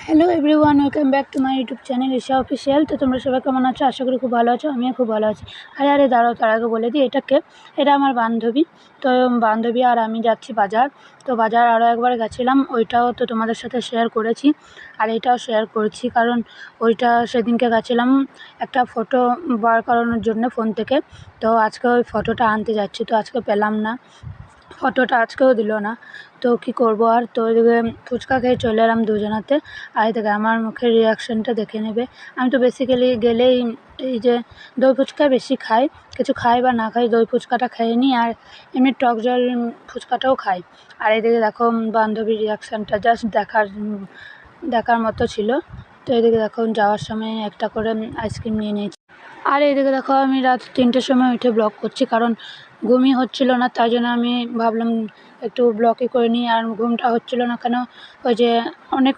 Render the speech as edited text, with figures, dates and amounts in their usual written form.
Hello everyone, welcome back to my YouTube channel Isha official. তো তোমরা সবাই কেমন আছো? আশা করি খুব ভালো আছো। আমিও খুব ভালো আছি। আরে দাঁড়াও, তার আগে বলে দিই এটা কে। এটা আমার বান্ধবী। তো বান্ধবী আর আমি যাচ্ছি বাজার। তো বাজার আরও একবার গেছিলাম, ওইটাও তো তোমাদের সাথে শেয়ার করেছি আর এটাও শেয়ার করছি, কারণ ওইটা সেদিনকে গেছিলাম একটা ফটো বার করানোর জন্য ফোন থেকে। তো আজকে ওই ফটোটা আনতে যাচ্ছি, তো আজকে পেলাম না ফটোটা, আজকেও দিল না। তো কী করবো আর। তো এদিকে ফুচকা খেয়ে চলে এলাম দুজনাতে। আর এদিকে আমার মুখের রিয়াকশানটা দেখে নেবে। আমি তো বেসিক্যালি গেলেই এই যে দই ফুচকা বেশি খাই, কিছু খাই বা না খাই, দই ফুচকাটা খেয়ে নিই আর এমনি টক জল ফুচকাটাও খাই। আর এদিকে দেখো বান্ধবীর রিয়াকশানটা জাস্ট দেখার মতো ছিল। তো এদিকে দেখো যাওয়ার সময় একটা করে আইসক্রিম নিয়ে নিয়েছি। আর এদিকে দেখো আমি রাত 3টের সময় উঠে ব্লগ করছি, কারণ ঘুমই হচ্ছিল না, তাই জন্য আমি ভাবলাম একটু ব্লগই করে নিই। আর ঘুমটা হচ্ছিল না কেন, ওই যে অনেক